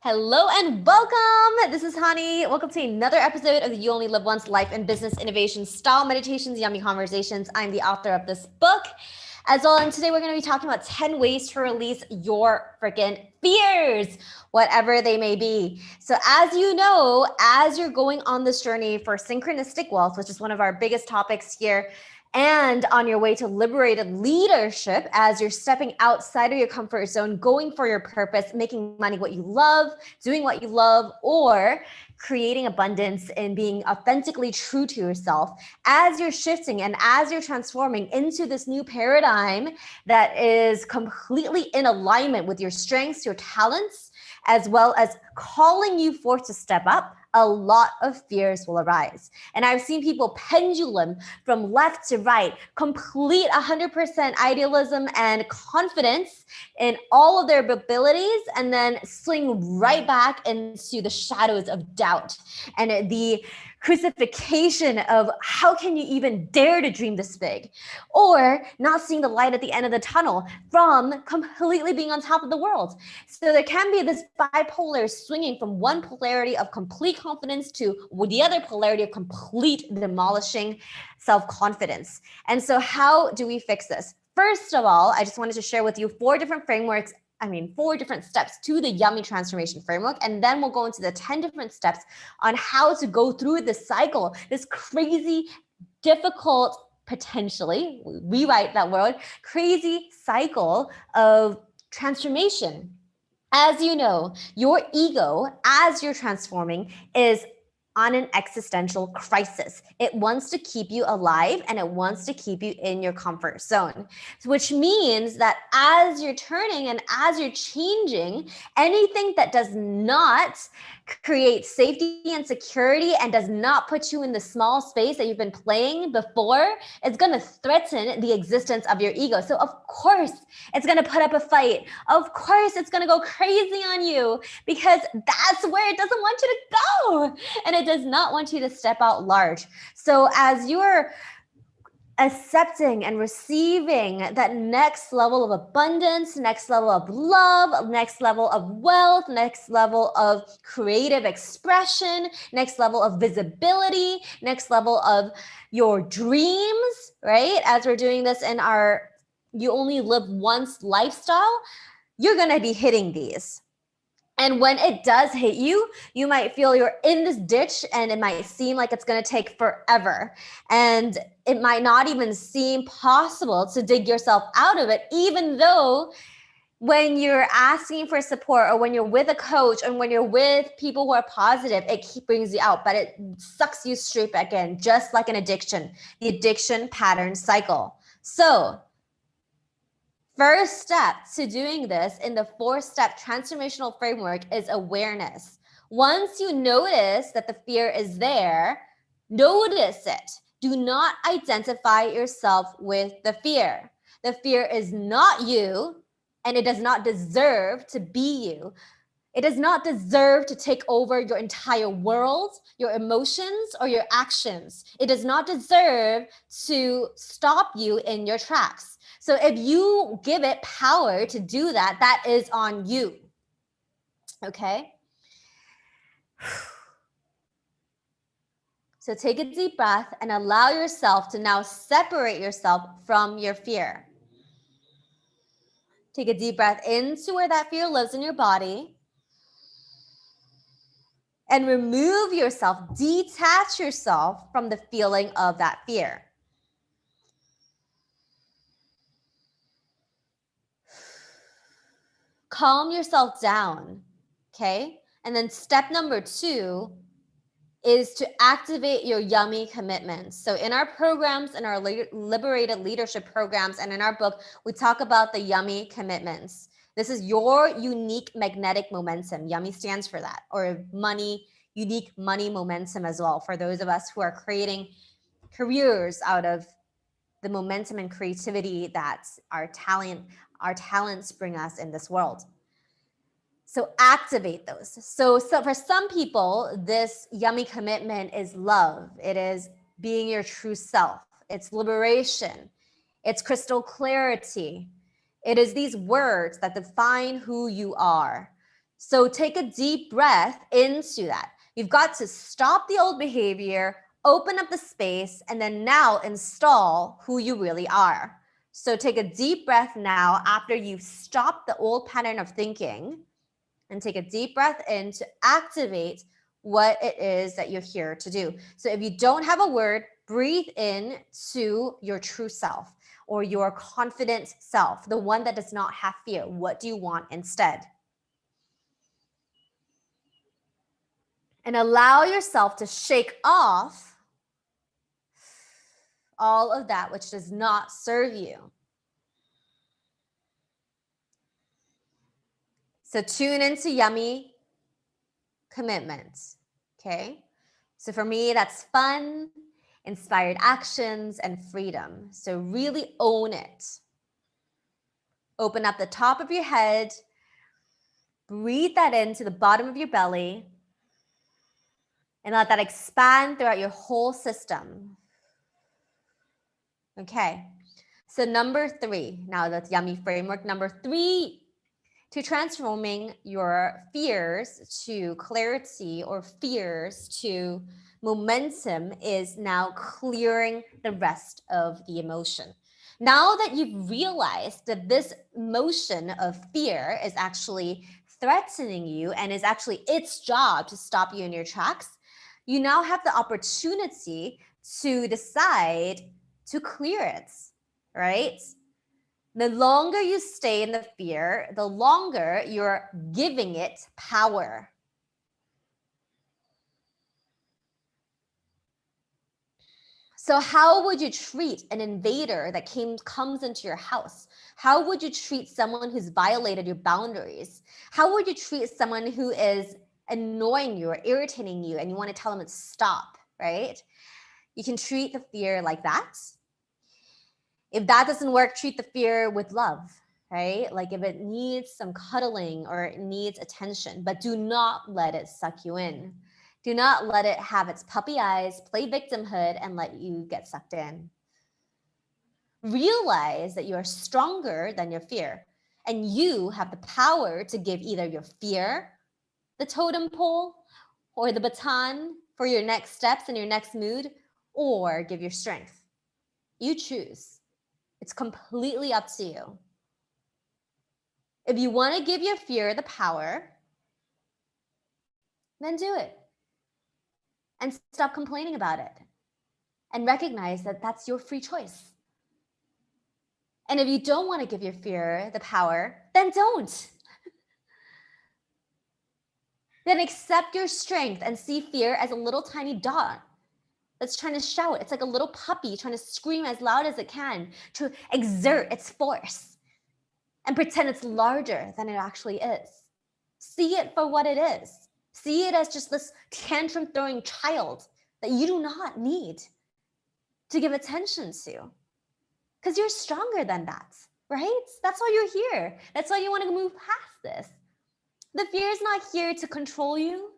Hello and welcome. This is Hani. Welcome to another episode of the You Only Live Once Life and Business Innovation Style Meditations, Yummy Conversations. I'm the author of this book as well. And today we're going to be talking about 10 ways to release your freaking fears, whatever they may be. So as you know, as you're going on this journey for synchronistic wealth, which is one of our biggest topics here, and on your way to liberated leadership, as you're stepping outside of your comfort zone, going for your purpose, making money what you love, doing what you love, or creating abundance and being authentically true to yourself, as you're shifting and as you're transforming into this new paradigm that is completely in alignment with your strengths, your talents, as well as calling you forth to step up, a lot of fears will arise. And I've seen people pendulum from left to right, complete 100% idealism and confidence in all of their abilities, and then swing right back into the shadows of doubt and the crucifixion of how can you even dare to dream this big, or not seeing the light at the end of the tunnel from completely being on top of the world. So there can be this bipolar swinging from one polarity of complete confidence to the other polarity of complete demolishing self-confidence. And so how do we fix this? First of all, I just wanted to share with you four different steps to the YUMMY Transformation Framework. And then we'll go into the 10 different steps on how to go through this cycle, this crazy, difficult, potentially, rewrite that word, crazy cycle of transformation. As you know, your ego, as you're transforming, is on an existential crisis. It wants to keep you alive and it wants to keep you in your comfort zone, which means that as you're turning and as you're changing, anything that does not create safety and security and does not put you in the small space that you've been playing before is going to threaten the existence of your ego. So of course, it's going to put up a fight. Of course, it's going to go crazy on you because that's where it doesn't want you to go. And it does not want you to step out large. So as you're accepting and receiving that next level of abundance, next level of love, next level of wealth, next level of creative expression, next level of visibility, next level of your dreams, right? As we're doing this in our You Only Live Once lifestyle, you're going to be hitting these. And when it does hit you, you might feel you're in this ditch and it might seem like it's going to take forever. And it might not even seem possible to dig yourself out of it, even though when you're asking for support or when you're with a coach and when you're with people who are positive, it brings you out, but it sucks you straight back in, just like an addiction, the addiction pattern cycle. So first step to doing this in the 4-step transformational framework is awareness. Once you notice that the fear is there, notice it. Do not identify yourself with the fear. The fear is not you, and it does not deserve to be you. It does not deserve to take over your entire world, your emotions, or your actions. It does not deserve to stop you in your tracks. So if you give it power to do that, that is on you. Okay? So take a deep breath and allow yourself to now separate yourself from your fear. Take a deep breath into where that fear lives in your body. And remove yourself, detach yourself from the feeling of that fear. Calm yourself down, okay? And then step number 2 is to activate your YUMMY commitments. So in our programs, in our liberated leadership programs, and in our book, we talk about the YUMMY commitments. This is your unique magnetic momentum. YUMMY stands for that, or money, unique money momentum as well, for those of us who are creating careers out of the momentum and creativity that our talents bring us in this world. So activate those. So for some people, this YUMMY commitment is love. It is being your true self. It's liberation. It's crystal clarity. It is these words that define who you are. So take a deep breath into that. You've got to stop the old behavior, open up the space, and then now install who you really are. So take a deep breath now after you've stopped the old pattern of thinking, and take a deep breath in to activate what it is that you're here to do. So if you don't have a word, breathe in to your true self or your confident self, the one that does not have fear. What do you want instead? And allow yourself to shake off all of that which does not serve you. So tune into Yummy commitments, okay? So for me, that's fun, inspired actions, and freedom. So really own it. Open up the top of your head, breathe that into the bottom of your belly, and let that expand throughout your whole system. Okay, so number 3, now that's Yummy framework. Number 3, to transforming your fears to clarity or fears to momentum is now clearing the rest of the emotion. Now that you've realized that this emotion of fear is actually threatening you and is actually its job to stop you in your tracks, you now have the opportunity to decide to clear it, right? The longer you stay in the fear, the longer you're giving it power. So how would you treat an invader that comes into your house? How would you treat someone who's violated your boundaries? How would you treat someone who is annoying you or irritating you and you want to tell them to stop, right? You can treat the fear like that. If that doesn't work, treat the fear with love, right? Like if it needs some cuddling or it needs attention, but do not let it suck you in. Do not let it have its puppy eyes, play victimhood, and let you get sucked in. Realize that you are stronger than your fear, and you have the power to give either your fear the totem pole or the baton for your next steps and your next mood, or give your strength. You choose. It's completely up to you. If you want to give your fear the power, then do it. And stop complaining about it. And recognize that that's your free choice. And if you don't want to give your fear the power, then don't. Then accept your strength and see fear as a little tiny dot that's trying to shout. It's like a little puppy trying to scream as loud as it can to exert its force and pretend it's larger than it actually is. See it for what it is. See it as just this tantrum throwing child that you do not need to give attention to, because you're stronger than that, right? That's why you're here. That's why you want to move past this. The fear is not here to control you.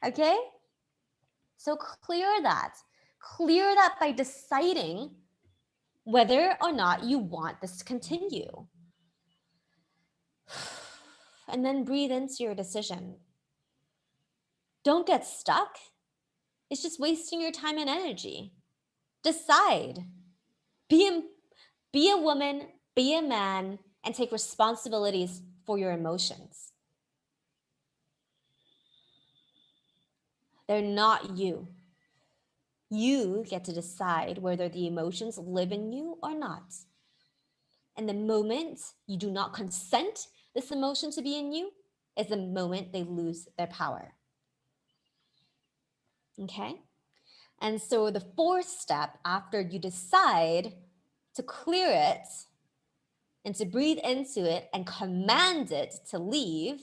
Okay? So clear that. Clear that by deciding whether or not you want this to continue. And then breathe into your decision. Don't get stuck. It's just wasting your time and energy. Decide. Be a woman, be a man, and take responsibilities for your emotions. They're not you. You get to decide whether the emotions live in you or not. And the moment you do not consent this emotion to be in you is the moment they lose their power. Okay? And so the 4th step after you decide to clear it and to breathe into it and command it to leave,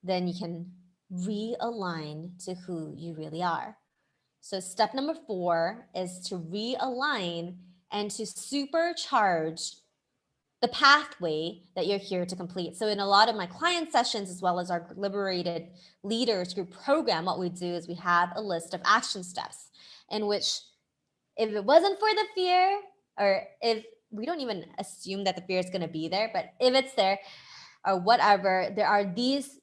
then you can realign to who you really are. So step number 4 is to realign and to supercharge the pathway that you're here to complete. So in a lot of my client sessions, as well as our Liberated Leaders Group program, what we do is we have a list of action steps in which, if it wasn't for the fear, or if we don't even assume that the fear is going to be there, but if it's there, or whatever, there are these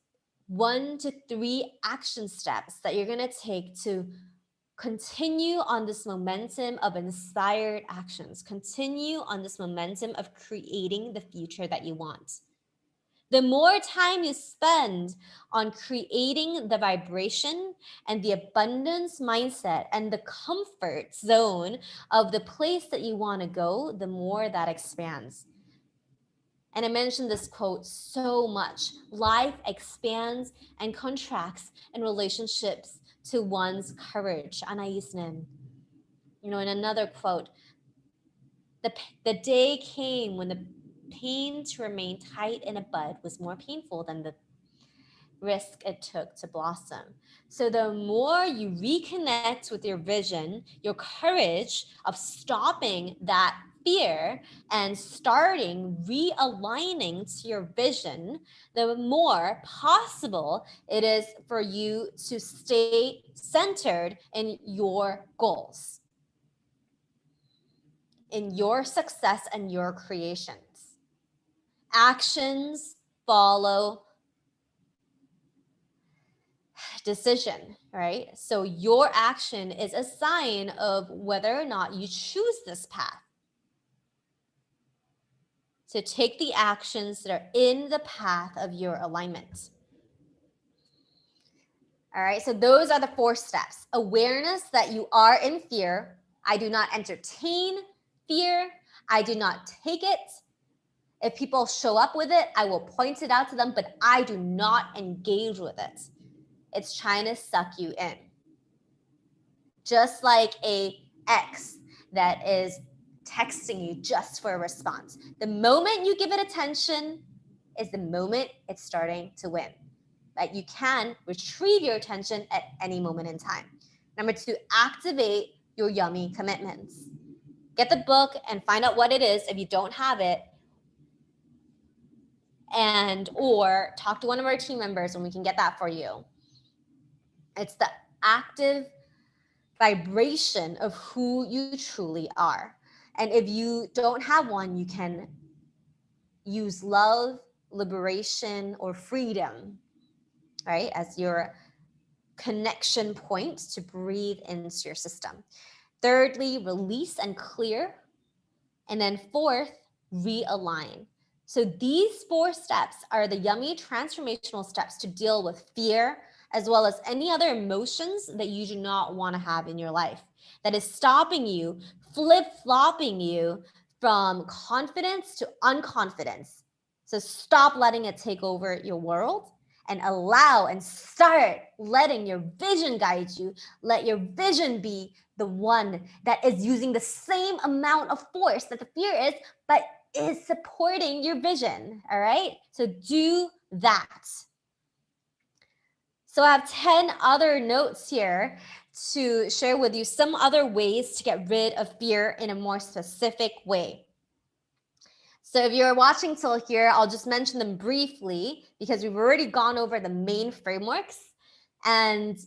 1 to 3 action steps that you're going to take to continue on this momentum of inspired actions, continue on this momentum of creating the future that you want. The more time you spend on creating the vibration and the abundance mindset and the comfort zone of the place that you want to go, the more that expands. And I mentioned this quote so much. Life expands and contracts in relationships to one's courage. Anais Nin. You know, in another quote, the day came when the pain to remain tight in a bud was more painful than the risk it took to blossom. So the more you reconnect with your vision, your courage of stopping that fear and starting realigning to your vision, the more possible it is for you to stay centered in your goals, in your success and your creations. Actions follow decision, right? So your action is a sign of whether or not you choose this path. So take the actions that are in the path of your alignment. All right, so those are the 4 steps. Awareness that you are in fear. I do not entertain fear. I do not take it. If people show up with it, I will point it out to them, but I do not engage with it. It's trying to suck you in. Just like a ex that is texting you just for a response. The moment you give it attention is the moment it's starting to win. That you can retrieve your attention at any moment in time. Number 2, activate your yummy commitments. Get the book and find out what it is if you don't have it, and or talk to one of our team members and we can get that for you. It's the active vibration of who you truly are. And if you don't have one, you can use love, liberation, or freedom, right, as your connection point to breathe into your system. Thirdly, release and clear. And then 4th, realign. So these 4 steps are the yummy transformational steps to deal with fear, as well as any other emotions that you do not want to have in your life that is stopping you, flip-flopping you from confidence to unconfidence. So stop letting it take over your world and allow and start letting your vision guide you. Let your vision be the one that is using the same amount of force that the fear is, but is supporting your vision. All right. So do that. So I have 10 other notes here to share with you some other ways to get rid of fear in a more specific way. So if you're watching till here, I'll just mention them briefly because we've already gone over the main frameworks. And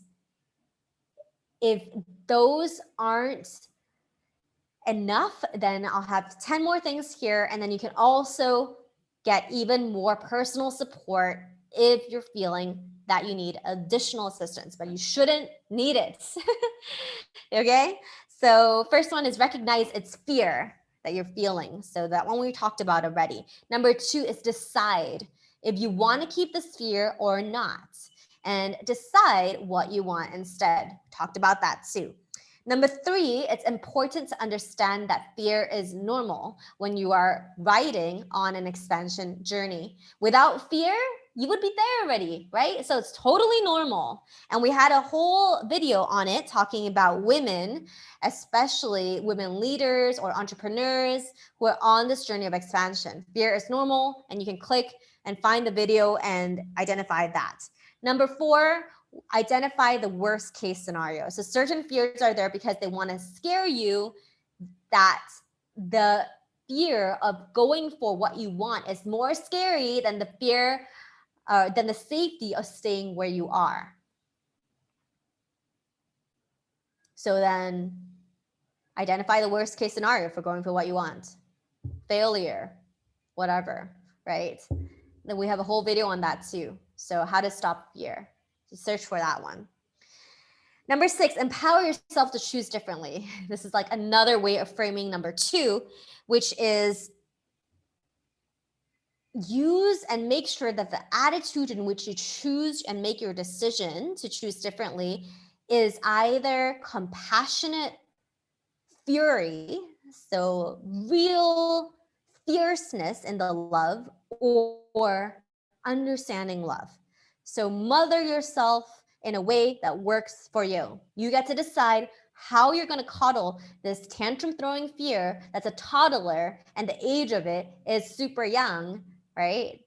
if those aren't enough, then I'll have 10 more things here. And then you can also get even more personal support if you're feeling that you need additional assistance, but you shouldn't need it. Okay. So first one is recognize it's fear that you're feeling. So that one we talked about already. Number 2 is decide if you want to keep this fear or not, and decide what you want instead. Talked about that too. Number 3, it's important to understand that fear is normal when you are riding on an expansion journey. Without fear, you would be there already, right? So it's totally normal. And we had a whole video on it talking about women, especially women leaders or entrepreneurs who are on this journey of expansion. Fear is normal, and you can click and find the video and identify that. Number 4, identify the worst case scenario. So certain fears are there because they want to scare you that the fear of going for what you want is more scary than the fear, than the safety of staying where you are. So then identify the worst case scenario for going for what you want. Failure, whatever, right? Then we have a whole video on that too. So how to stop fear. Just search for that one. Number 6, empower yourself to choose differently. This is like another way of framing number 2, which is use and make sure that the attitude in which you choose and make your decision to choose differently is either compassionate fury, so real fierceness in the love, or understanding love. So mother yourself in a way that works for you. You get to decide how you're going to coddle this tantrum throwing fear that's a toddler and the age of it is super young, right?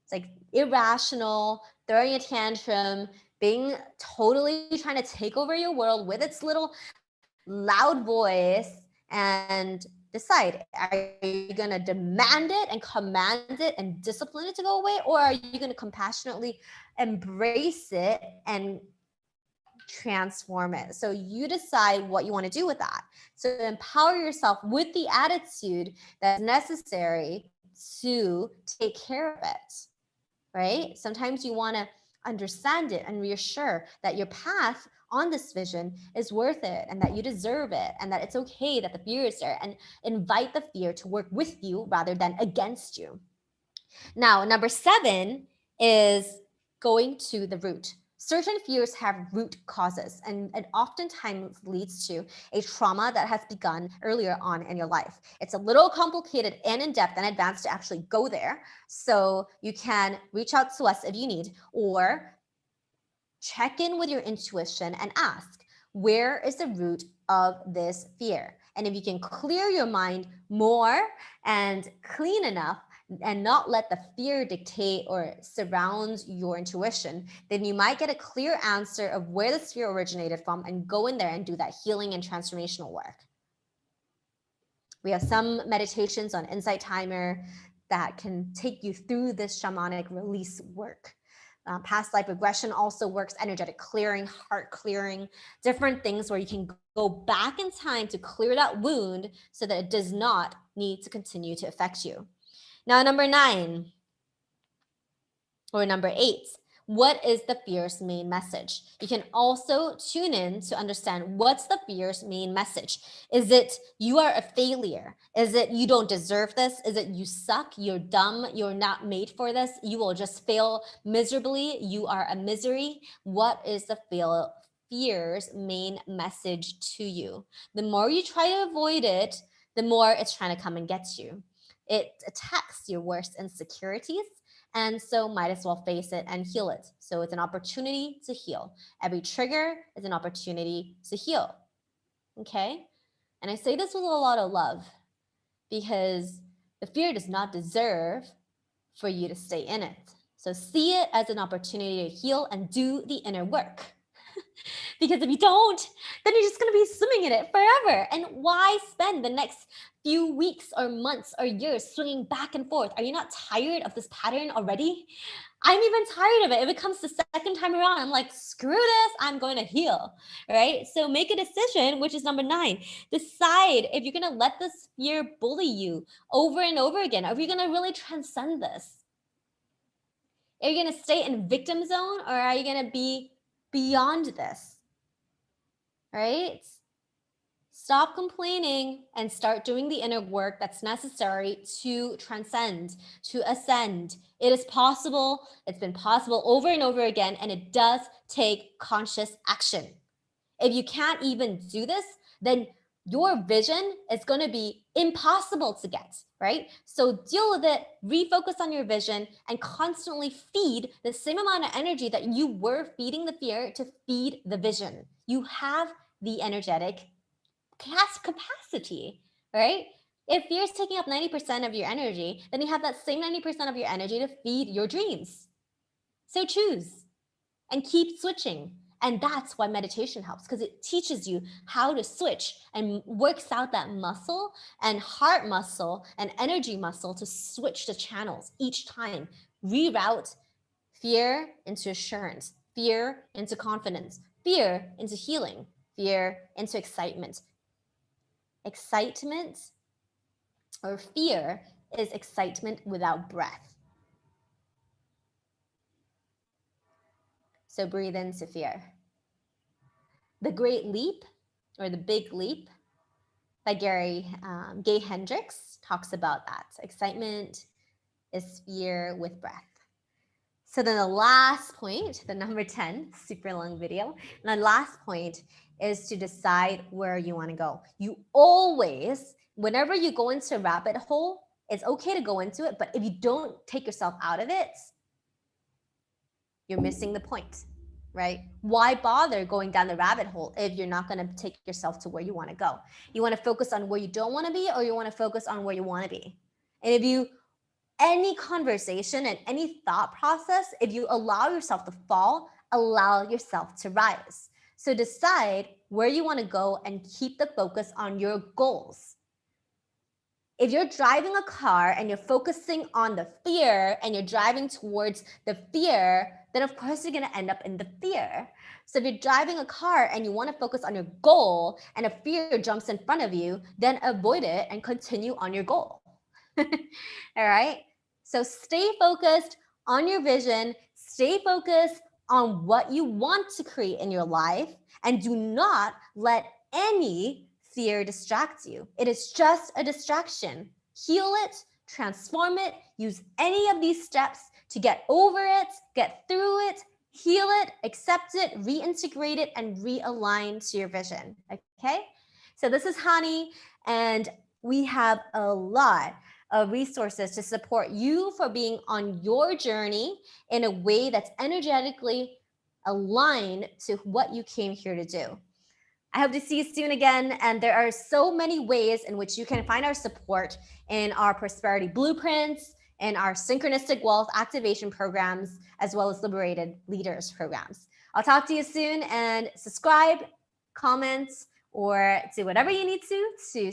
It's like irrational, throwing a tantrum, being totally trying to take over your world with its little loud voice, and decide, are you going to demand it and command it and discipline it to go away, or are you going to compassionately embrace it and transform it? So you decide what you want to do with that. So empower yourself with the attitude that's necessary to take care of it, right? Sometimes you want to understand it and reassure that your path on this vision is worth it and that you deserve it and that it's okay that the fear is there, and invite the fear to work with you rather than against you. Now, number 7 is going to the root. Certain fears have root causes, and it oftentimes leads to a trauma that has begun earlier on in your life. It's a little complicated and in-depth and advanced to actually go there. So you can reach out to us if you need, or check in with your intuition and ask, where is the root of this fear? And if you can clear your mind more and clean enough and not let the fear dictate or surround your intuition, then you might get a clear answer of where this fear originated from and go in there and do that healing and transformational work. We have some meditations on Insight Timer that can take you through this shamanic release work. Past life regression also works, energetic clearing, heart clearing, different things where you can go back in time to clear that wound so that it does not need to continue to affect you. Now, number 9 or number 8, what is the fear's main message? You can also tune in to understand what's the fear's main message. Is it you are a failure? Is it you don't deserve this? Is it you suck? You're dumb? You're not made for this? You will just fail miserably? You are a misery? What is the fear's main message to you? The more you try to avoid it, the more it's trying to come and get you. It attacks your worst insecurities, and so might as well face it and heal it. So it's an opportunity to heal. Every trigger is an opportunity to heal. Okay? And I say this with a lot of love because the fear does not deserve for you to stay in it. So see it as an opportunity to heal and do the inner work. Because if you don't, then you're just going to be swimming in it forever. And why spend the next few weeks or months or years swinging back and forth? Are you not tired of this pattern already? I'm even tired of it. If it comes the second time around, I'm like, screw this, I'm going to heal, right? So make a decision, which is number 9. Decide if you're going to let this fear bully you over and over again. Are you going to really transcend this? Are you going to stay in victim zone, or are you going to be beyond this? Right? Stop complaining and start doing the inner work that's necessary to transcend, to ascend. It is possible. It's been possible over and over again, and it does take conscious action. If you can't even do this, then your vision is going to be impossible to get, right? So deal with it, refocus on your vision, and constantly feed the same amount of energy that you were feeding the fear to feed the vision. You have the energetic capacity, right? If fear is taking up 90% of your energy, then you have that same 90% of your energy to feed your dreams. So choose and keep switching. And that's why meditation helps, because it teaches you how to switch and works out that muscle and heart muscle and energy muscle to switch the channels each time. Reroute fear into assurance, fear into confidence, fear into healing, fear into excitement. Excitement or fear is excitement without breath. So breathe into fear. The Great Leap, or The Big Leap, by Gay Hendricks talks about that. Excitement is fear with breath. So then the last point, the number 10, super long video. And the last point is to decide where you want to go. You always, whenever you go into a rabbit hole, it's okay to go into it, but if you don't take yourself out of it, you're missing the point, right? Why bother going down the rabbit hole if you're not going to take yourself to where you want to go? You want to focus on where you don't want to be, or you want to focus on where you want to be? And if you, any conversation and any thought process, if you allow yourself to fall, allow yourself to rise. So decide where you want to go and keep the focus on your goals. If you're driving a car and you're focusing on the fear and you're driving towards the fear, then of course you're going to end up in the fear. So if you're driving a car and you want to focus on your goal and a fear jumps in front of you, then avoid it and continue on your goal. All right? So stay focused on your vision, stay focused on what you want to create in your life, and do not let any fear distract you. It is just a distraction. Heal it, transform it, use any of these steps to get over it, get through it, heal it, accept it, reintegrate it, and realign to your vision, okay? So this is Hani, and we have a lot of resources to support you for being on your journey in a way that's energetically aligned to what you came here to do. I hope to see you soon again. And there are so many ways in which you can find our support in our prosperity blueprints, in our synchronistic wealth activation programs, as well as liberated leaders programs. I'll talk to you soon, and subscribe, comment, or do whatever you need to